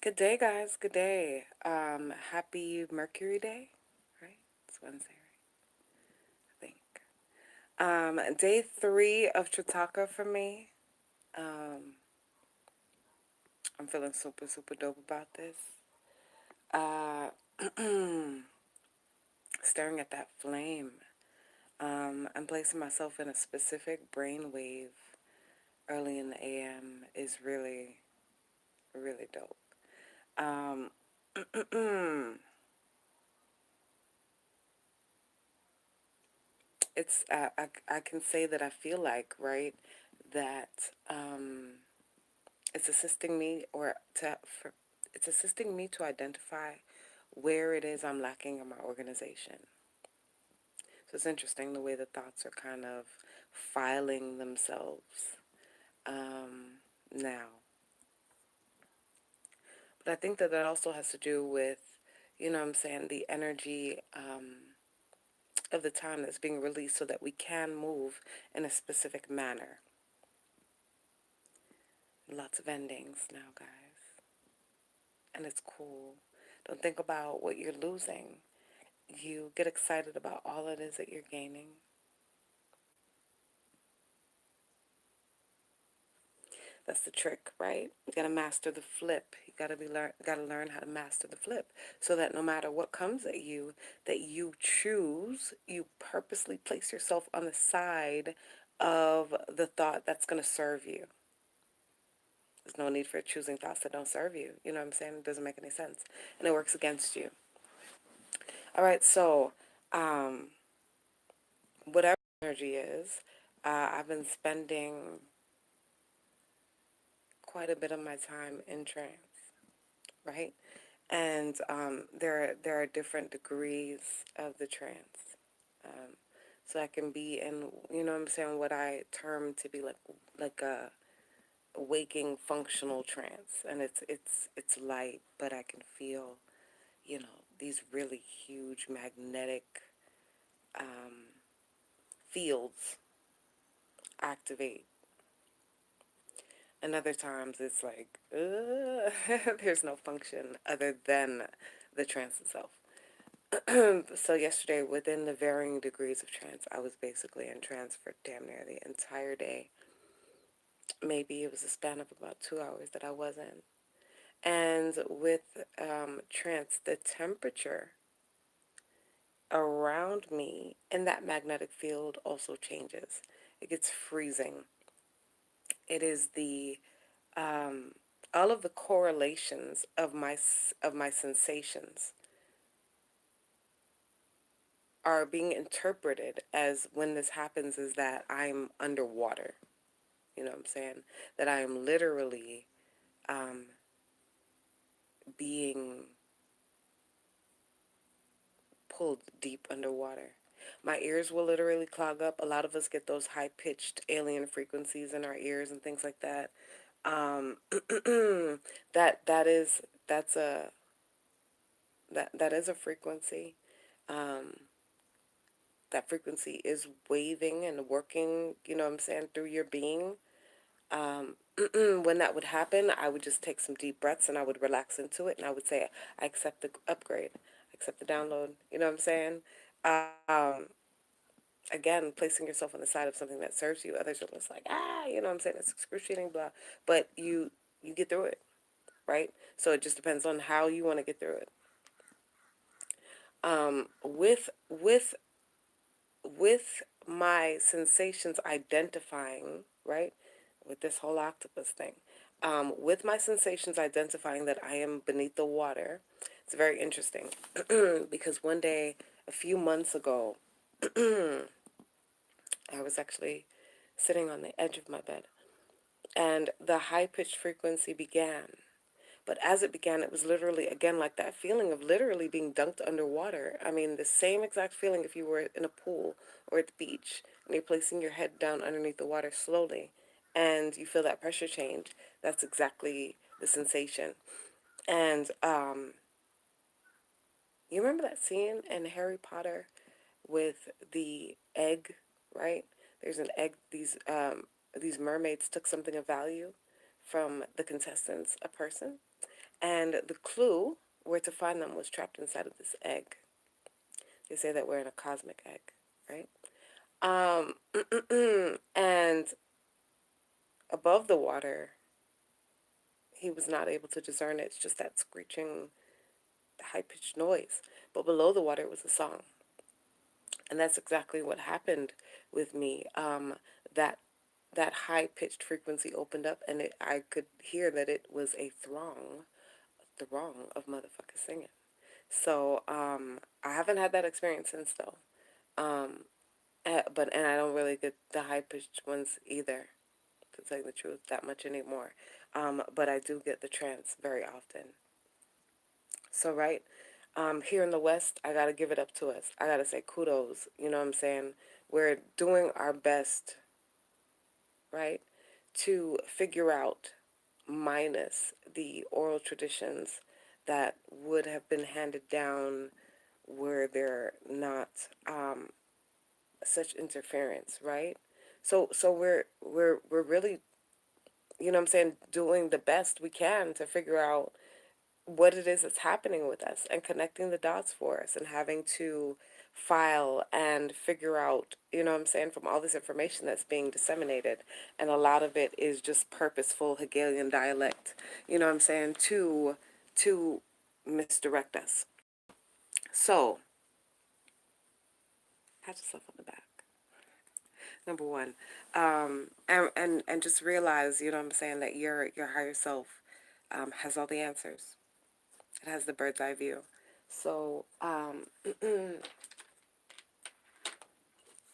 Good day, guys. Good day. Happy Mercury Day, right? It's Wednesday, right? I think. Day three of Trataka for me. Um, I'm feeling super, super dope about this. Uh, Staring at that flame. I'm placing myself in a specific brain wave early in the AM is really, really dope. Um, I can say that I feel like, right, that it's assisting me it's assisting me to identify where it is I'm lacking in my organization. So it's interesting the way the thoughts are kind of filing themselves now. But I think that that also has to do with, what I'm saying, the energy of the time that's being released so that we can move in a specific manner. Lots of endings now, guys. And it's cool. Don't think about what you're losing. You get excited about all it is that you're gaining. That's the trick, right? You gotta master the flip. You gotta learn how to master the flip, so that no matter what comes at you, that you choose, you purposely place yourself on the side of the thought that's gonna serve you. There's no need for choosing thoughts that don't serve you. You know what I'm saying? It doesn't make any sense, and it works against you. All right, so um, whatever energy is, I've been spending quite a bit of my time in trance, right? And there are different degrees of the trance. Um, so I can be in, what I'm saying, what I term to be like a waking functional trance, and it's light, but I can feel, these really huge magnetic um, fields activate. And other times it's like, there's no function other than the trance itself. So yesterday, within the varying degrees of trance, I was basically in trance for damn near the entire day. Maybe it was a span of about 2 hours that I wasn't. And with trance, the temperature around me in that magnetic field also changes. It gets freezing. It is the um, all of the correlations of my sensations are being interpreted as, when this happens, is that I'm underwater. You know what I'm saying? That I am literally um, being pulled deep underwater. My ears will literally clog up. A lot of us get those high pitched alien frequencies in our ears and things like that. Um, that is that's a that is a frequency. Um, that frequency is waving and working. You know what I'm saying, through your being. Um, when that would happen, I would just take some deep breaths and I would relax into it, and I would say, I accept the upgrade, I accept the download. You know what I'm saying? Um, Again, placing yourself on the side of something that serves you. Others are just like, you know what I'm saying? It's excruciating, blah. But you get through it, right? So it just depends on how you want to get through it. With my sensations identifying, right, with this whole octopus thing, with my sensations identifying that I am beneath the water, it's very interesting because one day, a few months ago, I was actually sitting on the edge of my bed, and the high pitched frequency began. But as it began, it was literally, again, like that feeling of literally being dunked underwater. I mean, the same exact feeling if you were in a pool or at the beach and you're placing your head down underneath the water slowly and you feel that pressure change. That's exactly the sensation. And you remember that scene in Harry Potter with the egg, right? There's an egg. These mermaids took something of value from the contestants, a person, And the clue where to find them was trapped inside of this egg. They say that we're in a cosmic egg, right? Um, and above the water, he was not able to discern it. It's just that screeching, high pitched noise. But below the water was a song. And that's exactly what happened with me. That that high pitched frequency opened up, and I could hear that it was a throng of motherfuckers singing. So I haven't had that experience since though. Um, and I don't really get the high pitched ones either, to tell you the truth, that much anymore. But I do get the trance very often. So right, here in the West, I gotta give it up to us. I gotta say kudos. You know what I'm saying? We're doing our best, right, to figure out, minus the oral traditions that would have been handed down where they're not such interference, right? So we're really, you know what I'm saying, doing the best we can to figure out what it is that's happening with us and connecting the dots for us and having to file and figure out, you know what I'm saying, from all this information that's being disseminated. And a lot of it is just purposeful Hegelian dialect, you know what I'm saying, to misdirect us. So, pat yourself on the back. Number one, and just realize, you know what I'm saying, that your higher self has all the answers. It has the bird's eye view. So, you know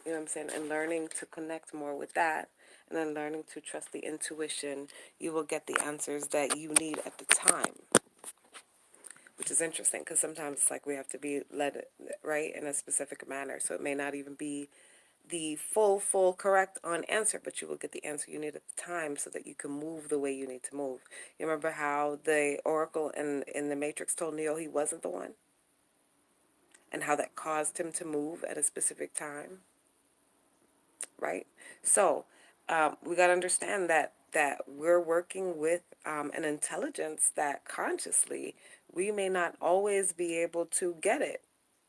what I'm saying, and learning to connect more with that, and then learning to trust the intuition, you will get the answers that you need at the time, which is interesting because sometimes it's like we have to be led right in a specific manner. So it may not even be the full correct on answer, but you will get the answer you need at the time so that you can move the way you need to move. You remember how the oracle in the Matrix told Neo he wasn't the one, and how that caused him to move at a specific time, right? So we got to understand that we're working with an intelligence that consciously we may not always be able to get it.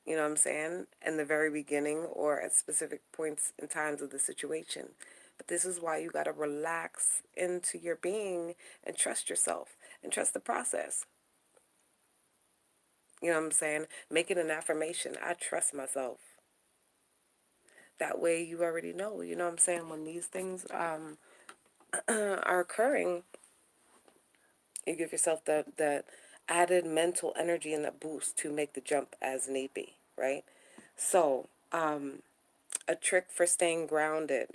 You know what I'm saying? In the very beginning or at specific points in times of the situation. But this is why you got to relax into your being and trust yourself and trust the process. You know what I'm saying? Make it an affirmation. I trust myself. That way you already know, you know what I'm saying, when these things are occurring, you give yourself that added mental energy and that boost to make the jump as need be, right? So, a trick for staying grounded.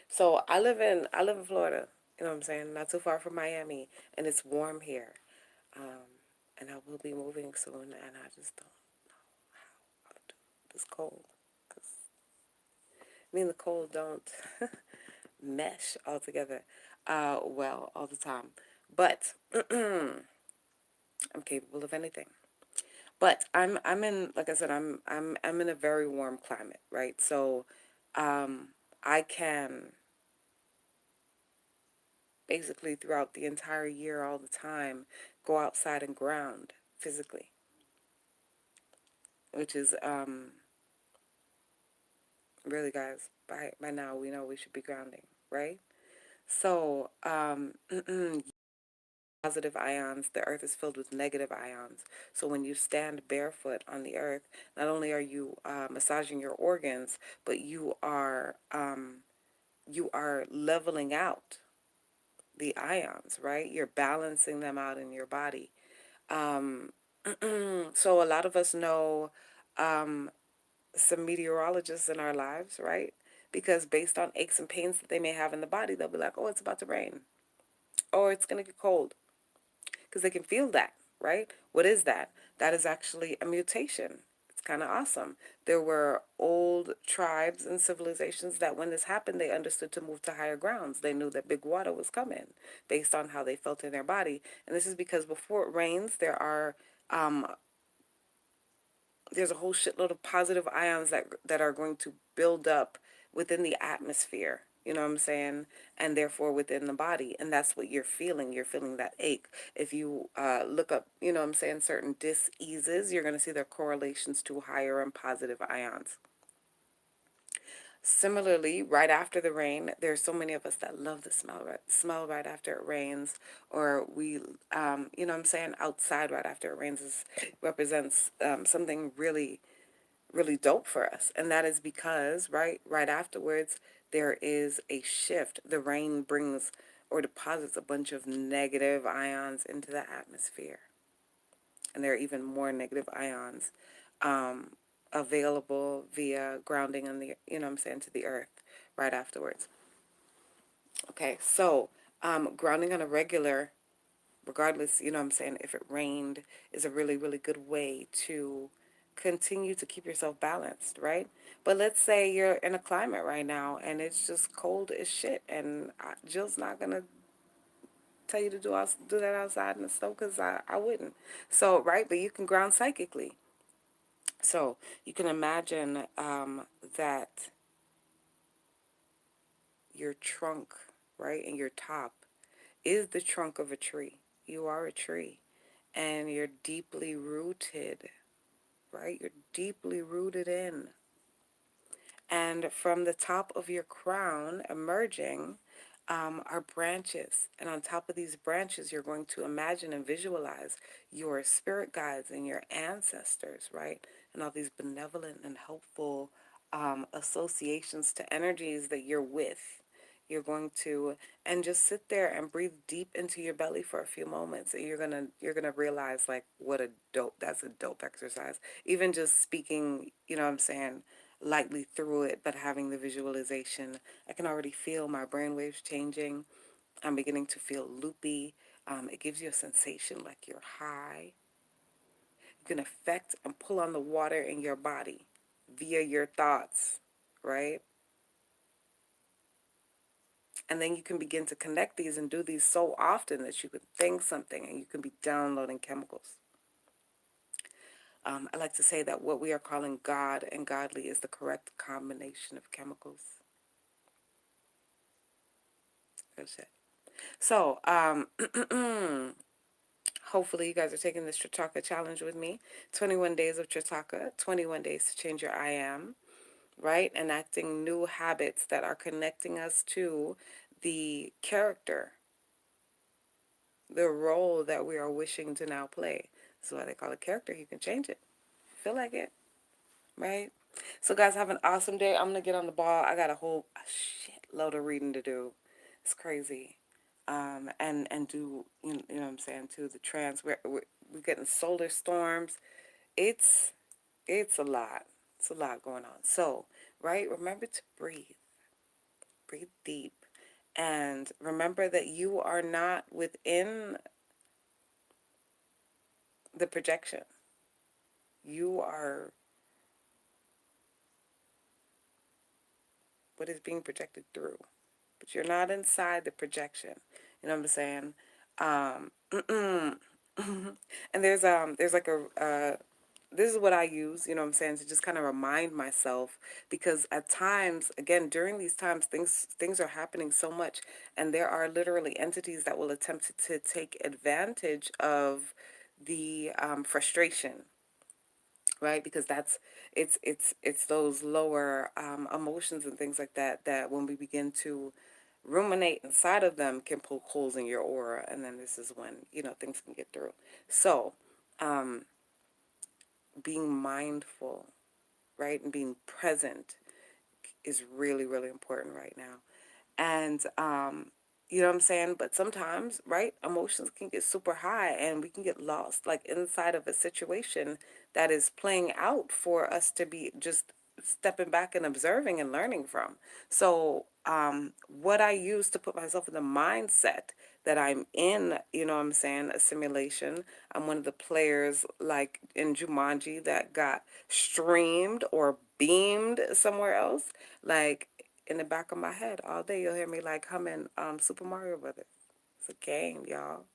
So I live in Florida, you know what I'm saying, not too far from Miami, and it's warm here. And I will be moving soon, and I just don't know how to do this cold. 'Cause me and the cold don't mesh altogether well all the time. But I'm capable of anything. But I'm in, like I said, I'm in a very warm climate, right? So I can basically throughout the entire year, all the time, go outside and ground physically, which is really, guys, by now we know we should be grounding, right? So positive ions, the earth is filled with negative ions. So when you stand barefoot on the earth, not only are you massaging your organs, but you are leveling out the ions, right? You're balancing them out in your body. Um, so a lot of us know some meteorologists in our lives, right? Because based on aches and pains that they may have in the body, they'll be like, oh, it's about to rain, or it's going to get cold, because they can feel that, right? What is that? That is actually a mutation. It's kind of awesome. There were old tribes and civilizations that when this happened, they understood to move to higher grounds. They knew that big water was coming based on how they felt in their body. And this is because before it rains, um, there's a whole shitload of positive ions that are going to build up within the atmosphere, you know what I'm saying? And therefore within the body. And that's what you're feeling. You're feeling that ache. If you look up, you know what I'm saying, certain dis-eases, you're going to see their correlations to higher and positive ions. Similarly, right after the rain, there's so many of us that love the smell right after it rains, or we, you know what I'm saying, outside right after it rains represents something really really dope for us. And that is because right afterwards there is a shift. The rain brings or deposits a bunch of negative ions into the atmosphere. And there are even more negative ions um, available via grounding on the, you know what I'm saying, to the earth right afterwards. Okay, so grounding on a regular, regardless, you know what I'm saying, if it rained, is a really, really good way to continue to keep yourself balanced, right? But let's say you're in a climate right now and it's just cold as shit, and Jill's not gonna tell you to do that outside in the snow because I wouldn't. So, right, but you can ground psychically. So you can imagine that your trunk, right, and your top is the trunk of a tree. You are a tree and you're deeply rooted, right? You're deeply rooted in. And from the top of your crown emerging are branches. And on top of these branches, you're going to imagine and visualize your spirit guides and your ancestors, right? And all these benevolent and helpful associations to energies that you're with. You're going to and just sit there and breathe deep into your belly for a few moments, and you're gonna realize like what a dope that's a dope exercise. Even just speaking, you know what I'm saying, lightly through it, but having the visualization, I can already feel my brain waves changing. I'm beginning to feel loopy. It gives you a sensation like you're high. You can affect and pull on the water in your body via your thoughts, right? And then you can begin to connect these and do these so often that you could think something and you can be downloading chemicals. I like to say that what we are calling God and godly is the correct combination of chemicals. That's it. So, hopefully you guys are taking this Trataka challenge with me. 21 days of Trataka, 21 days to change your I am, right? Enacting new habits that are connecting us to the character, the role that we are wishing to now play. That's why they call it character. You can change it. Feel like it, right? So guys, have an awesome day. I'm gonna get on the ball. I got a whole shitload of reading to do. It's crazy. And do you know what I'm saying, to the trans we're getting solar storms. It's it's a lot. It's a lot going on. So, right, remember to breathe. Breathe deep. And remember that you are not within the projection. You are what is being projected through. But you're not inside the projection. You know what I'm saying? And there's like a this is what I use, you know what I'm saying, to just kind of remind myself, because at times, again, during these times, things are happening so much, and there are literally entities that will attempt to take advantage of the frustration, right? Because that's it's those lower emotions and things like that that when we begin to ruminate inside of them can poke holes in your aura, and then this is when things can get through. So being mindful, right, and being present is really, really important right now. And you know what I'm saying? But sometimes, right, emotions can get super high and we can get lost like inside of a situation that is playing out for us to be just stepping back and observing and learning from. So what I use to put myself in the mindset that I'm in, you know what I'm saying, a simulation. I'm one of the players like in Jumanji that got streamed or beamed somewhere else. Like in the back of my head all day, you'll hear me like humming Super Mario Brothers. It's a game, y'all.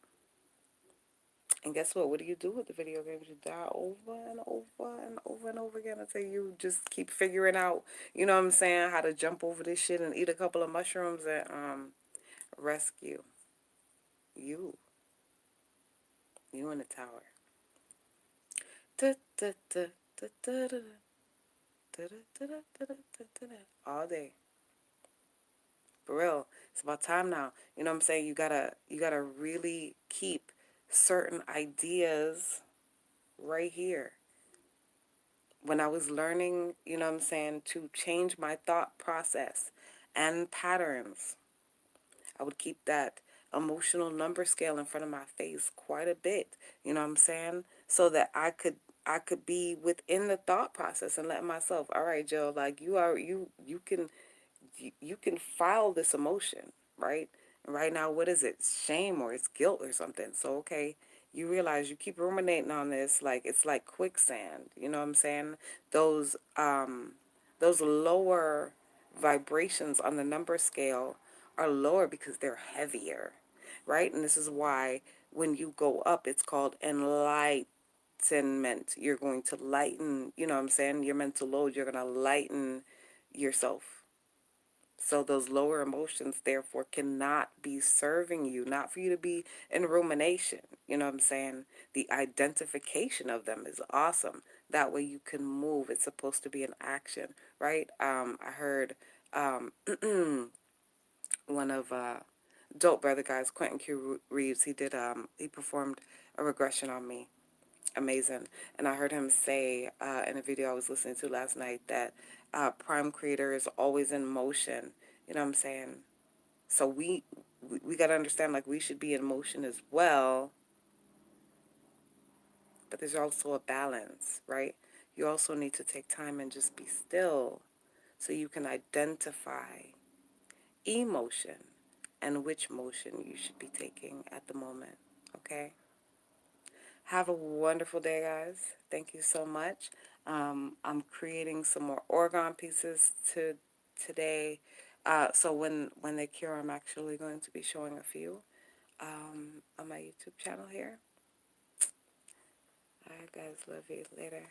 And guess what? What do you do with the video games? You die over and over and over and over again until you just keep figuring out, you know what I'm saying, how to jump over this shit and eat a couple of mushrooms and rescue you, you in the tower. All day. For real. It's about time now. You know what I'm saying? You gotta really keep certain ideas right here. When I was learning, you know what I'm saying, to change my thought process and patterns, I would keep that emotional number scale in front of my face quite a bit, you know what I'm saying? So that I could be within the thought process and let myself, all right, Joe, like you can file this emotion, right? And right now, what is it? Shame or it's guilt or something. So, okay, you realize you keep ruminating on this like it's like quicksand. You know what I'm saying? Those those lower vibrations on the number scale are lower because they're heavier, right? And this is why when you go up, it's called enlightenment. You're going to lighten, you know what I'm saying? Your mental load, you're going to lighten yourself. So those lower emotions, therefore, cannot be serving you, not for you to be in rumination. You know what I'm saying? The identification of them is awesome. That way you can move. It's supposed to be an action, right? I heard one of Dope Brother guys, Quentin Q. Reeves, he performed a regression on me. Amazing. And I heard him say in a video I was listening to last night that Prime Creator is always in motion. You know what I'm saying? So we got to understand like we should be in motion as well, but there's also a balance, right? You also need to take time and just be still so you can identify emotion and which motion you should be taking at the moment, okay? Have a wonderful day, guys. Thank you so much. I'm creating some more organ pieces today. So when they cure, I'm actually going to be showing a few on my YouTube channel here. All right, guys. Love you. Later.